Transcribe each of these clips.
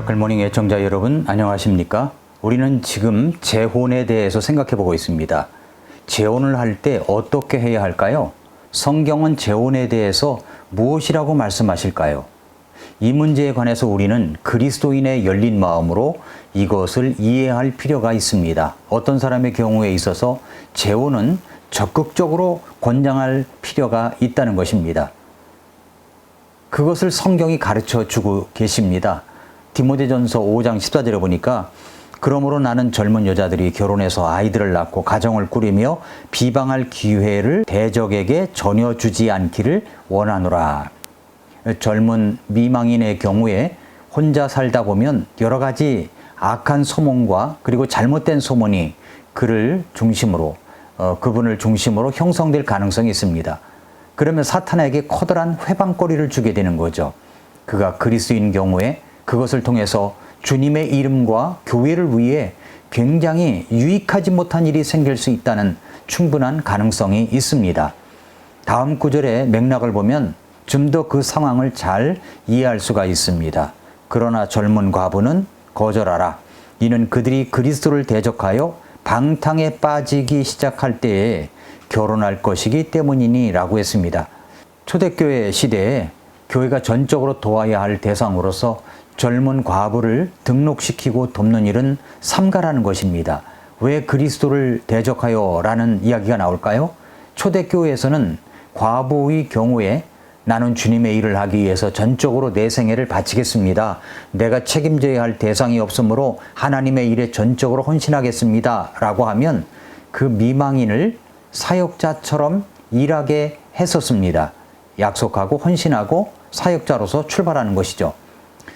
미라클 모닝 애청자 여러분 안녕하십니까? 우리는 지금 재혼에 대해서 생각해 보고 있습니다. 재혼을 할 때 어떻게 해야 할까요? 성경은 재혼에 대해서 무엇이라고 말씀하실까요? 이 문제에 관해서 우리는 그리스도인의 열린 마음으로 이것을 이해할 필요가 있습니다. 어떤 사람의 경우에 있어서 재혼은 적극적으로 권장할 필요가 있다는 것입니다. 그것을 성경이 가르쳐 주고 계십니다. 디모데전서 5장 14절에 보니까 그러므로 나는 젊은 여자들이 결혼해서 아이들을 낳고 가정을 꾸리며 비방할 기회를 대적에게 전혀 주지 않기를 원하노라. 젊은 미망인의 경우에 혼자 살다 보면 여러 가지 악한 소문과 그리고 잘못된 소문이 그분을 중심으로 형성될 가능성이 있습니다. 그러면 사탄에게 커다란 회방거리를 주게 되는 거죠. 그가 그리스도인 경우에 그것을 통해서 주님의 이름과 교회를 위해 굉장히 유익하지 못한 일이 생길 수 있다는 충분한 가능성이 있습니다. 다음 구절의 맥락을 보면 좀 더 그 상황을 잘 이해할 수가 있습니다. 그러나 젊은 과부는 거절하라. 이는 그들이 그리스도를 대적하여 방탕에 빠지기 시작할 때에 결혼할 것이기 때문이니 라고 했습니다. 초대교회 시대에 교회가 전적으로 도와야 할 대상으로서 젊은 과부를 등록시키고 돕는 일은 삼가라는 것입니다. 왜 그리스도를 대적하여 라는 이야기가 나올까요? 초대교회에서는 과부의 경우에 나는 주님의 일을 하기 위해서 전적으로 내 생애를 바치겠습니다. 내가 책임져야 할 대상이 없으므로 하나님의 일에 전적으로 헌신하겠습니다. 라고 하면 그 미망인을 사역자처럼 일하게 했었습니다. 약속하고 헌신하고 사역자로서 출발하는 것이죠.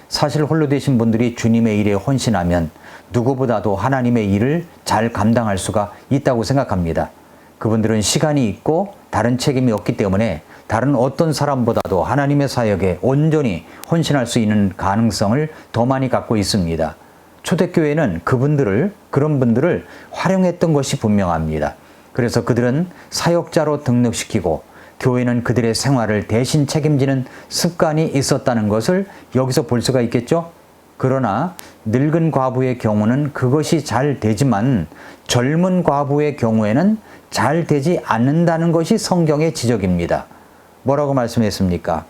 사실 홀로 되신 분들이 주님의 일에 헌신하면 누구보다도 하나님의 일을 잘 감당할 수가 있다고 생각합니다. 그분들은 시간이 있고 다른 책임이 없기 때문에 다른 어떤 사람보다도 하나님의 사역에 온전히 헌신할 수 있는 가능성을 더 많이 갖고 있습니다. 초대교회는 그런 분들을 활용했던 것이 분명합니다. 그래서 그들은 사역자로 등록시키고 교회는 그들의 생활을 대신 책임지는 습관이 있었다는 것을 여기서 볼 수가 있겠죠? 그러나 늙은 과부의 경우는 그것이 잘 되지만 젊은 과부의 경우에는 잘 되지 않는다는 것이 성경의 지적입니다. 뭐라고 말씀했습니까?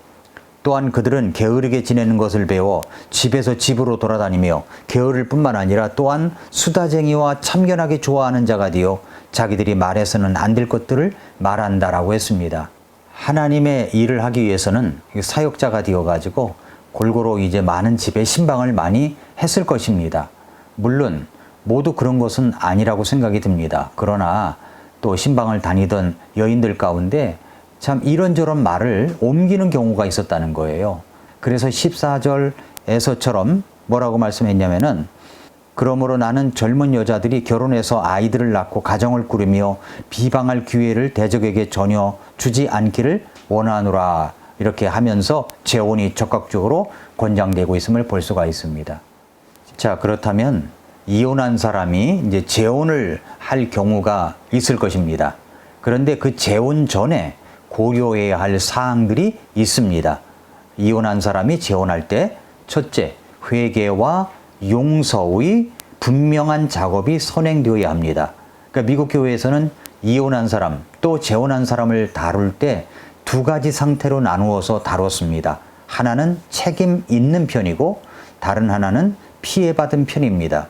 또한 그들은 게으르게 지내는 것을 배워 집에서 집으로 돌아다니며 게으를 뿐만 아니라 또한 수다쟁이와 참견하게 좋아하는 자가 되어 자기들이 말해서는 안 될 것들을 말한다라고 했습니다. 하나님의 일을 하기 위해서는 사역자가 되어가지고 골고루 이제 많은 집에 신방을 많이 했을 것입니다. 물론 모두 그런 것은 아니라고 생각이 듭니다. 그러나 또 신방을 다니던 여인들 가운데 참 이런저런 말을 옮기는 경우가 있었다는 거예요. 그래서 14절에서처럼 뭐라고 말씀했냐면은 그러므로 나는 젊은 여자들이 결혼해서 아이들을 낳고 가정을 꾸리며 비방할 기회를 대적에게 전혀 주지 않기를 원하노라. 이렇게 하면서 재혼이 적극적으로 권장되고 있음을 볼 수가 있습니다. 자, 그렇다면 이혼한 사람이 이제 재혼을 할 경우가 있을 것입니다. 그런데 그 재혼 전에 고려해야 할 사항들이 있습니다. 이혼한 사람이 재혼할 때 첫째, 회개와 용서의 분명한 작업이 선행되어야 합니다. 그러니까 미국 교회에서는 이혼한 사람 또 재혼한 사람을 다룰 때 두 가지 상태로 나누어서 다뤘습니다. 하나는 책임 있는 편이고 다른 하나는 피해받은 편입니다.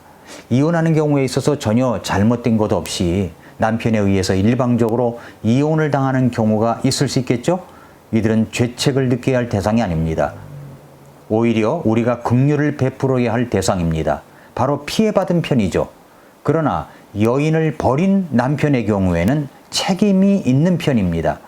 이혼하는 경우에 있어서 전혀 잘못된 것 없이 남편에 의해서 일방적으로 이혼을 당하는 경우가 있을 수 있겠죠? 이들은 죄책을 느껴야 할 대상이 아닙니다. 오히려 우리가 긍휼을 베풀어야 할 대상입니다. 바로 피해받은 편이죠. 그러나 여인을 버린 남편의 경우에는 책임이 있는 편입니다.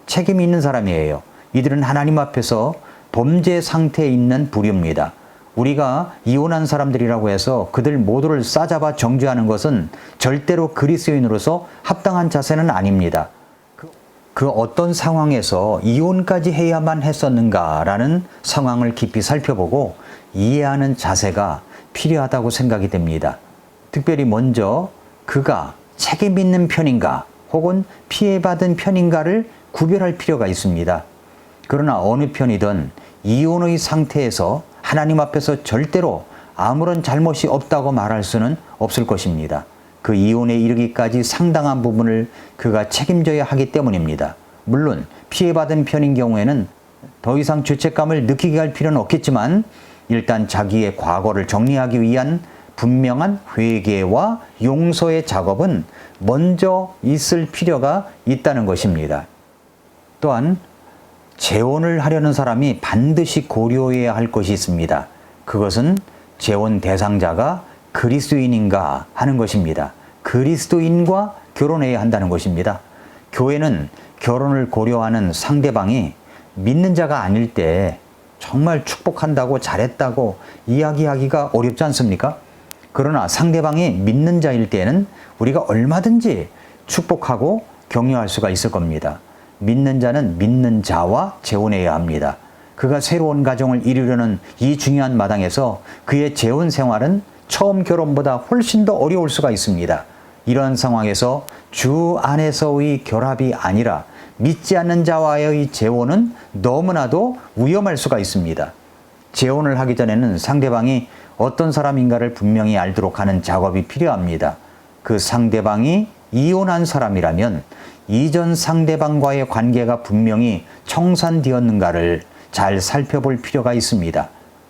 책임이 있는 사람이에요. 이들은 하나님 앞에서 범죄 상태에 있는 부류입니다. 우리가 이혼한 사람들이라고 해서 그들 모두를 싸잡아 정죄하는 것은 절대로 그리스도인으로서 합당한 자세는 아닙니다. 그 어떤 상황에서 이혼까지 해야만 했었는가라는 상황을 깊이 살펴보고 이해하는 자세가 필요하다고 생각이 됩니다. 특별히 먼저 그가 책임 있는 편인가 혹은 피해받은 편인가를 구별할 필요가 있습니다. 그러나 어느 편이든 이혼의 상태에서 하나님 앞에서 절대로 아무런 잘못이 없다고 말할 수는 없을 것입니다. 그 이혼에 이르기까지 상당한 부분을 그가 책임져야 하기 때문입니다. 물론 피해받은 편인 경우에는 더 이상 죄책감을 느끼게 할 필요는 없겠지만 일단 자기의 과거를 정리하기 위한 분명한 회개와 용서의 작업은 먼저 있을 필요가 있다는 것입니다. 또한 재혼을 하려는 사람이 반드시 고려해야 할 것이 있습니다. 그것은 재혼 대상자가 그리스도인인가 하는 것입니다. 그리스도인과 결혼해야 한다는 것입니다. 교회는 결혼을 고려하는 상대방이 믿는 자가 아닐 때 정말 축복한다고 잘했다고 이야기하기가 어렵지 않습니까? 그러나 상대방이 믿는 자일 때는 우리가 얼마든지 축복하고 격려할 수가 있을 겁니다. 믿는 자는 믿는 자와 재혼해야 합니다. 그가 새로운 가정을 이루려는 이 중요한 마당에서 그의 재혼 생활은 처음 결혼보다 훨씬 더 어려울 수가 있습니다. 이런 상황에서 주 안에서의 결합이 아니라 믿지 않는 자와의 재혼은 너무나도 위험할 수가 있습니다. 재혼을 하기 전에는 상대방이 어떤 사람인가를 분명히 알도록 하는 작업이 필요합니다. 그 상대방이 이혼한 사람이라면 이전 상대방과의 관계가 분명히 청산되었는가를 잘 살펴볼 필요가 있습니다.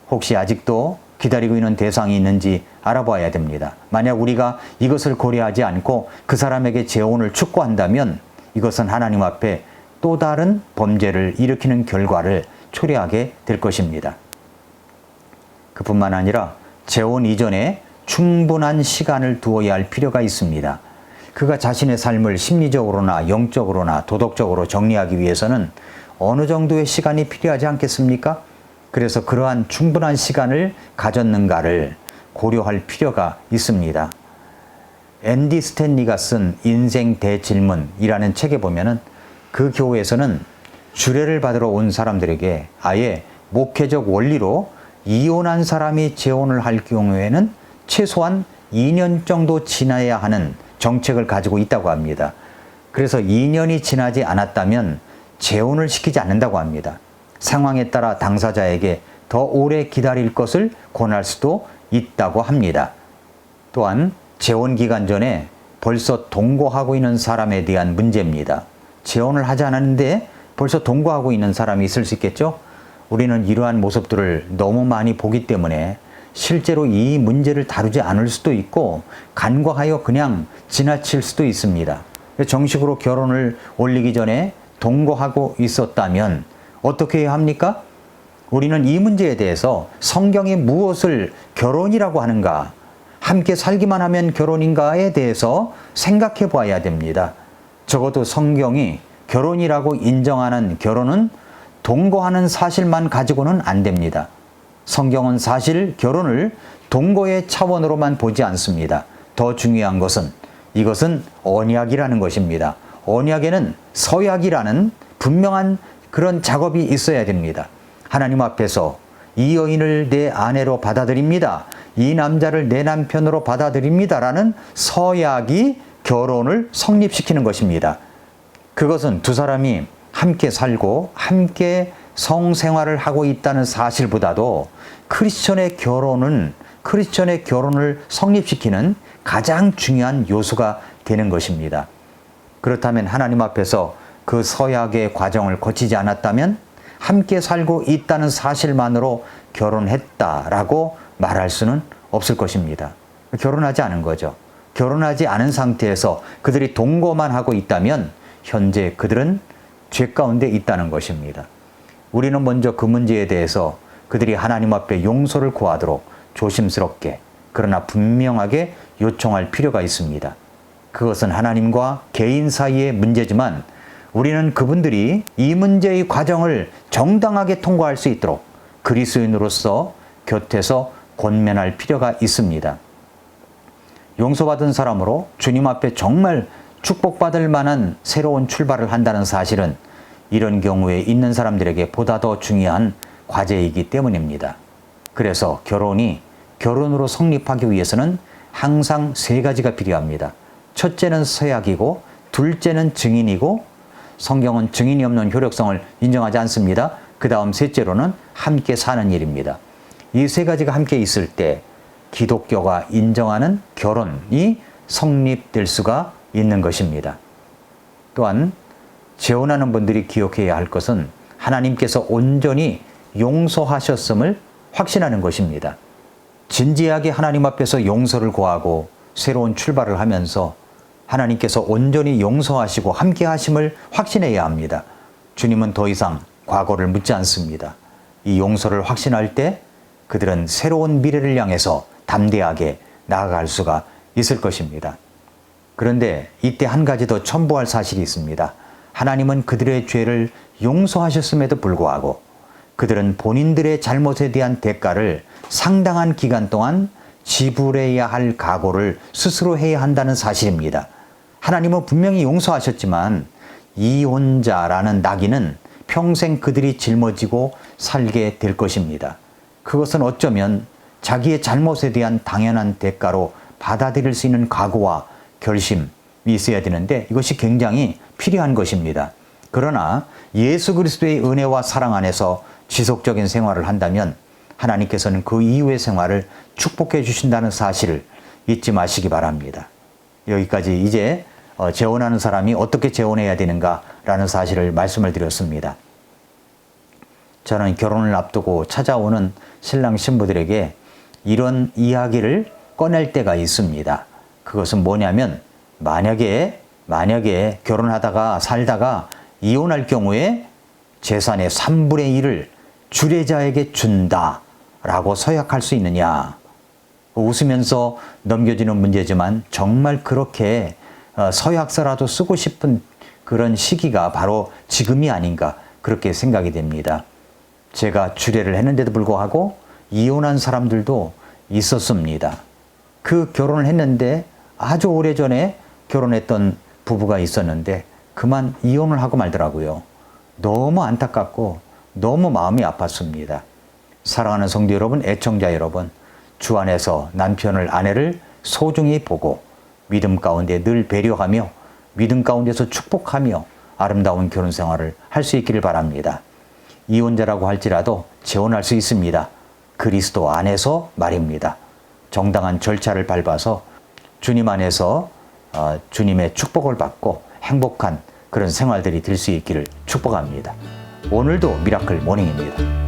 혹시 아직도 기다리고 있는 대상이 있는지 알아봐야 됩니다. 만약 우리가 이것을 고려하지 않고 그 사람에게 재혼을 촉구한다면 이것은 하나님 앞에 또 다른 범죄를 일으키는 결과를 초래하게 될 것입니다. 그뿐만 아니라 재혼 이전에 충분한 시간을 두어야 할 필요가 있습니다. 그가 자신의 삶을 심리적으로나 영적으로나 도덕적으로 정리하기 위해서는 어느 정도의 시간이 필요하지 않겠습니까? 그래서 그러한 충분한 시간을 가졌는가를 고려할 필요가 있습니다. 앤디 스탠리가 쓴 인생 대질문이라는 책에 보면은 그 교회에서는 주례를 받으러 온 사람들에게 아예 목회적 원리로 이혼한 사람이 재혼을 할 경우에는 최소한 2년 정도 지나야 하는 정책을 가지고 있다고 합니다. 그래서 2년이 지나지 않았다면 재혼을 시키지 않는다고 합니다. 상황에 따라 당사자에게 더 오래 기다릴 것을 권할 수도 있다고 합니다. 또한 재혼 기간 전에 벌써 동거하고 있는 사람에 대한 문제입니다. 재혼을 하지 않았는데 벌써 동거하고 있는 사람이 있을 수 있겠죠? 우리는 이러한 모습들을 너무 많이 보기 때문에 실제로 이 문제를 다루지 않을 수도 있고 간과하여 그냥 지나칠 수도 있습니다. 정식으로 결혼을 올리기 전에 동거하고 있었다면 어떻게 해야 합니까? 우리는 이 문제에 대해서 성경이 무엇을 결혼이라고 하는가, 함께 살기만 하면 결혼인가에 대해서 생각해 봐야 됩니다. 적어도 성경이 결혼이라고 인정하는 결혼은 동거하는 사실만 가지고는 안 됩니다. 성경은 사실 결혼을 동거의 차원으로만 보지 않습니다. 더 중요한 것은 이것은 언약이라는 것입니다. 언약에는 서약이라는 분명한 그런 작업이 있어야 됩니다. 하나님 앞에서 이 여인을 내 아내로 받아들입니다. 이 남자를 내 남편으로 받아들입니다라는 서약이 결혼을 성립시키는 것입니다. 그것은 두 사람이 함께 살고 함께 성생활을 하고 있다는 사실보다도 크리스천의 결혼을 성립시키는 가장 중요한 요소가 되는 것입니다. 그렇다면 하나님 앞에서 그 서약의 과정을 거치지 않았다면 함께 살고 있다는 사실만으로 결혼했다라고 말할 수는 없을 것입니다. 결혼하지 않은 거죠. 결혼하지 않은 상태에서 그들이 동거만 하고 있다면 현재 그들은 죄 가운데 있다는 것입니다. 우리는 먼저 그 문제에 대해서 그들이 하나님 앞에 용서를 구하도록 조심스럽게 그러나 분명하게 요청할 필요가 있습니다. 그것은 하나님과 개인 사이의 문제지만 우리는 그분들이 이 문제의 과정을 정당하게 통과할 수 있도록 그리스도인으로서 곁에서 권면할 필요가 있습니다. 용서받은 사람으로 주님 앞에 정말 축복받을 만한 새로운 출발을 한다는 사실은 이런 경우에 있는 사람들에게 보다 더 중요한 과제이기 때문입니다. 그래서 결혼이 결혼으로 성립하기 위해서는 항상 세 가지가 필요합니다. 첫째는 서약이고, 둘째는 증인이고, 성경은 증인이 없는 효력성을 인정하지 않습니다. 그 다음 셋째로는 함께 사는 일입니다. 이 세 가지가 함께 있을 때 기독교가 인정하는 결혼이 성립될 수가 있는 것입니다. 또한 재혼하는 분들이 기억해야 할 것은 하나님께서 온전히 용서하셨음을 확신하는 것입니다. 진지하게 하나님 앞에서 용서를 구하고 새로운 출발을 하면서 하나님께서 온전히 용서하시고 함께 하심을 확신해야 합니다. 주님은 더 이상 과거를 묻지 않습니다. 이 용서를 확신할 때 그들은 새로운 미래를 향해서 담대하게 나아갈 수가 있을 것입니다. 그런데 이때 한 가지 더 첨부할 사실이 있습니다. 하나님은 그들의 죄를 용서하셨음에도 불구하고 그들은 본인들의 잘못에 대한 대가를 상당한 기간 동안 지불해야 할 각오를 스스로 해야 한다는 사실입니다. 하나님은 분명히 용서하셨지만 이혼자라는 낙인은 평생 그들이 짊어지고 살게 될 것입니다. 그것은 어쩌면 자기의 잘못에 대한 당연한 대가로 받아들일 수 있는 각오와 결심이 있어야 되는데 이것이 굉장히 필요한 것입니다. 그러나 예수 그리스도의 은혜와 사랑 안에서 지속적인 생활을 한다면 하나님께서는 그 이후의 생활을 축복해 주신다는 사실을 잊지 마시기 바랍니다. 여기까지 이제 재혼하는 사람이 어떻게 재혼해야 되는가라는 사실을 말씀을 드렸습니다. 저는 결혼을 앞두고 찾아오는 신랑 신부들에게 이런 이야기를 꺼낼 때가 있습니다. 그것은 뭐냐면 만약에 결혼하다가 살다가 이혼할 경우에 재산의 3분의 1을 주례자에게 준다라고 서약할 수 있느냐. 웃으면서 넘겨지는 문제지만 정말 그렇게 서약서라도 쓰고 싶은 그런 시기가 바로 지금이 아닌가 그렇게 생각이 됩니다. 제가 주례를 했는데도 불구하고 이혼한 사람들도 있었습니다. 그 결혼을 했는데 아주 오래전에 결혼했던 부부가 있었는데 그만 이혼을 하고 말더라고요. 너무 안타깝고 너무 마음이 아팠습니다. 사랑하는 성도 여러분, 애청자 여러분, 주 안에서 남편을, 아내를 소중히 보고 믿음 가운데 늘 배려하며 믿음 가운데서 축복하며 아름다운 결혼 생활을 할 수 있기를 바랍니다. 이혼자라고 할지라도 재혼할 수 있습니다. 그리스도 안에서 말입니다. 정당한 절차를 밟아서 주님 안에서 주님의 축복을 받고 행복한 그런 생활들이 될 수 있기를 축복합니다. 오늘도 미라클 모닝입니다.